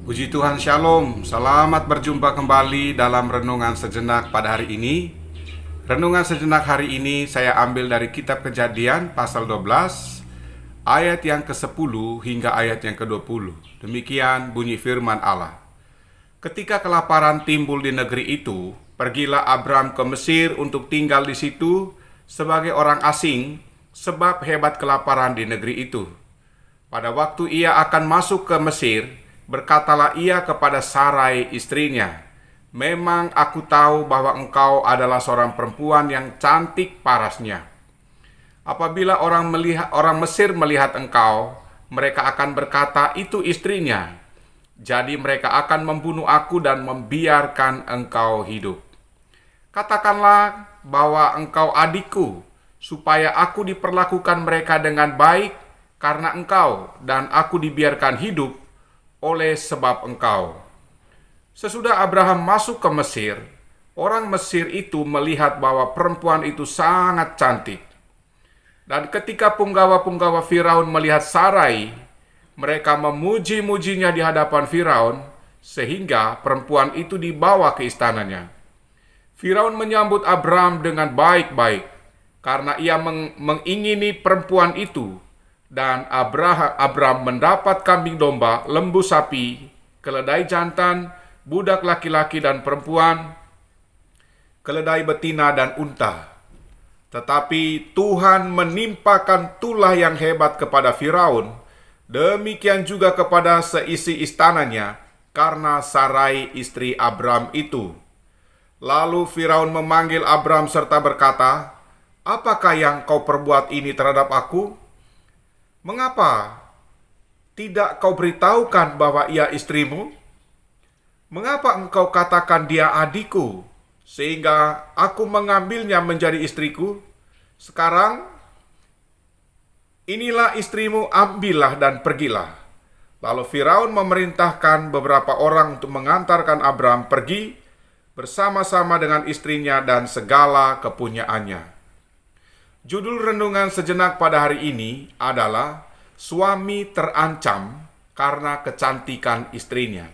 Puji Tuhan, Shalom. Selamat berjumpa kembali dalam Renungan Sejenak pada hari ini. Renungan Sejenak hari ini saya ambil dari kitab Kejadian pasal 12 ayat yang ke-10 hingga ayat yang ke-20. Demikian bunyi firman Allah. Ketika kelaparan timbul di negeri itu, pergilah Abram ke Mesir untuk tinggal di situ sebagai orang asing, sebab hebat kelaparan di negeri itu. Pada waktu ia akan masuk ke Mesir, berkatalah ia kepada Sarai istrinya, "Memang aku tahu bahwa engkau adalah seorang perempuan yang cantik parasnya. Apabila orang Mesir melihat engkau, mereka akan berkata, 'Itu istrinya.' Jadi mereka akan membunuh aku dan membiarkan engkau hidup. Katakanlah bahwa engkau adikku, supaya aku diperlakukan mereka dengan baik karena engkau, dan aku dibiarkan hidup oleh sebab engkau." Sesudah Abraham masuk ke Mesir, orang Mesir itu melihat bahwa perempuan itu sangat cantik. Dan ketika punggawa-punggawa Firaun melihat Sarai, mereka memuji-mujinya di hadapan Firaun, sehingga perempuan itu dibawa ke istananya. Firaun menyambut Abraham dengan baik-baik, karena ia mengingini perempuan itu. Dan Abraham mendapat kambing domba, lembu sapi, keledai jantan, budak laki-laki dan perempuan, keledai betina dan unta. Tetapi Tuhan menimpakan tulah yang hebat kepada Firaun, demikian juga kepada seisi istananya, karena Sarai istri Abram itu. Lalu Firaun memanggil Abram serta berkata, "Apakah yang kau perbuat ini terhadap aku? Mengapa tidak kau beritahukan bahwa ia istrimu? Mengapa engkau katakan dia adikku, sehingga aku mengambilnya menjadi istriku? Sekarang, inilah istrimu, ambillah dan pergilah." Lalu Firaun memerintahkan beberapa orang untuk mengantarkan Abram pergi bersama-sama dengan istrinya dan segala kepunyaannya. Judul renungan sejenak pada hari ini adalah "Suami terancam karena kecantikan istrinya".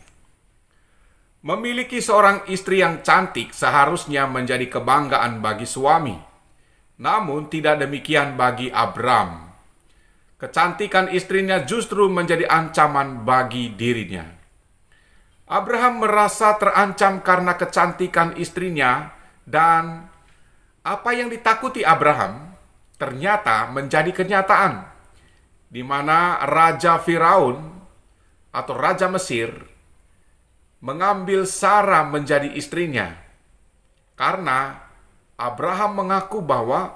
Memiliki seorang istri yang cantik seharusnya menjadi kebanggaan bagi suami. Namun tidak demikian bagi Abram. Kecantikan istrinya justru menjadi ancaman bagi dirinya. Abraham merasa terancam karena kecantikan istrinya, dan apa yang ditakuti Abraham ternyata menjadi kenyataan, di mana Raja Firaun atau Raja Mesir mengambil Sarah menjadi istrinya, karena Abraham mengaku bahwa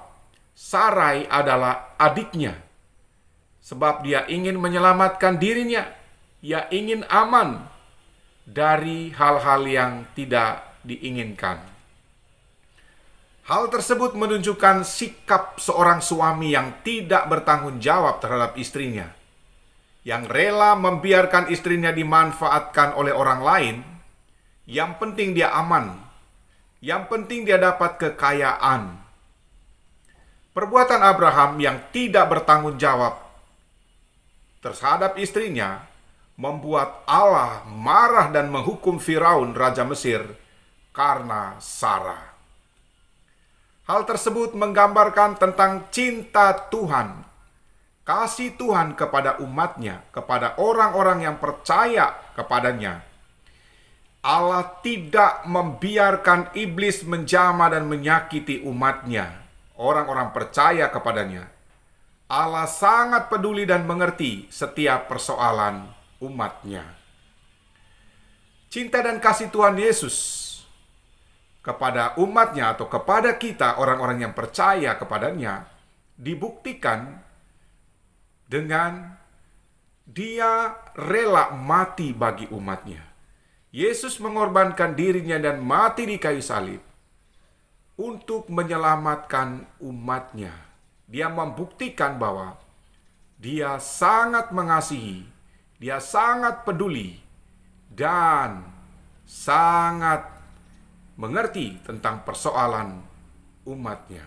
Sarai adalah adiknya, sebab dia ingin menyelamatkan dirinya, ia ingin aman dari hal-hal yang tidak diinginkan. Hal tersebut menunjukkan sikap seorang suami yang tidak bertanggung jawab terhadap istrinya, yang rela membiarkan istrinya dimanfaatkan oleh orang lain. Yang penting dia aman, yang penting dia dapat kekayaan. Perbuatan Abraham yang tidak bertanggung jawab terhadap istrinya membuat Allah marah dan menghukum Firaun, Raja Mesir, karena Sarah. Hal tersebut menggambarkan tentang cinta Tuhan, kasih Tuhan kepada umatnya, kepada orang-orang yang percaya kepadanya. Allah tidak membiarkan iblis menjamah dan menyakiti umatnya, orang-orang percaya kepadanya. Allah sangat peduli dan mengerti setiap persoalan umatnya. Cinta dan kasih Tuhan Yesus kepada umatnya atau kepada kita, orang-orang yang percaya kepadanya, dibuktikan dengan dia rela mati bagi umatnya. Yesus mengorbankan dirinya dan mati di kayu salib untuk menyelamatkan umatnya. Dia membuktikan bahwa dia sangat mengasihi, dia sangat peduli, dan sangat mengerti tentang persoalan umatnya.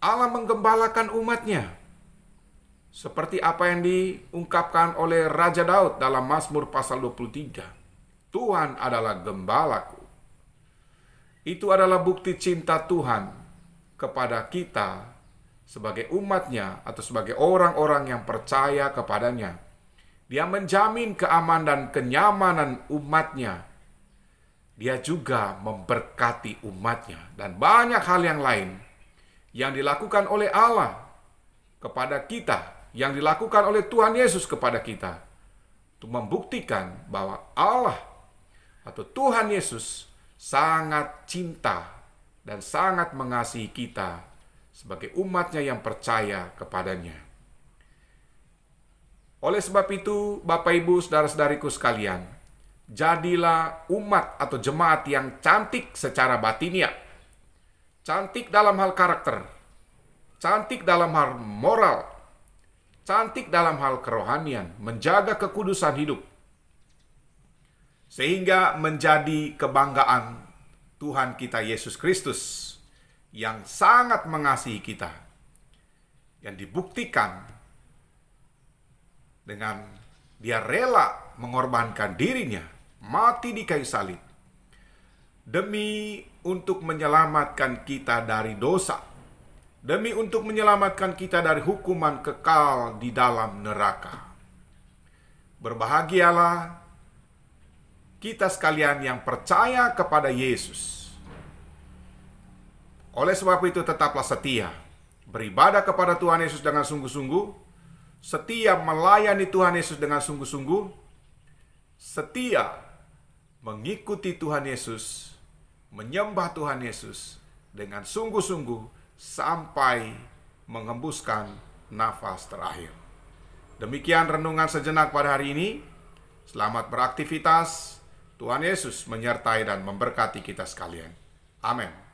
Allah menggembalakan umatnya. Seperti apa yang diungkapkan oleh Raja Daud dalam Mazmur pasal 23. Tuhan adalah gembalaku. Itu adalah bukti cinta Tuhan kepada kita sebagai umatnya atau sebagai orang-orang yang percaya kepadanya. Dia menjamin keamanan dan kenyamanan umatnya. Dia juga memberkati umatnya. Dan banyak hal yang lain yang dilakukan oleh Allah kepada kita, yang dilakukan oleh Tuhan Yesus kepada kita, untuk membuktikan bahwa Allah atau Tuhan Yesus sangat cinta dan sangat mengasihi kita sebagai umatnya yang percaya kepadanya. Oleh sebab itu, Bapak Ibu, saudara-saudariku sekalian, jadilah umat atau jemaat yang cantik secara batiniah, cantik dalam hal karakter, cantik dalam hal moral, cantik dalam hal kerohanian, menjaga kekudusan hidup, sehingga menjadi kebanggaan Tuhan kita Yesus Kristus yang sangat mengasihi kita, yang dibuktikan dengan dia rela mengorbankan dirinya, mati di kayu salib, demi untuk menyelamatkan kita dari dosa, demi untuk menyelamatkan kita dari hukuman kekal di dalam neraka. Berbahagialah kita sekalian yang percaya kepada Yesus. Oleh sebab itu tetaplah setia, beribadah kepada Tuhan Yesus dengan sungguh-sungguh, setia melayani Tuhan Yesus dengan sungguh-sungguh, setia mengikuti Tuhan Yesus, menyembah Tuhan Yesus dengan sungguh-sungguh, sampai mengembuskan nafas terakhir. Demikian renungan sejenak pada hari ini. Selamat beraktivitas. Tuhan Yesus menyertai dan memberkati kita sekalian. Amin.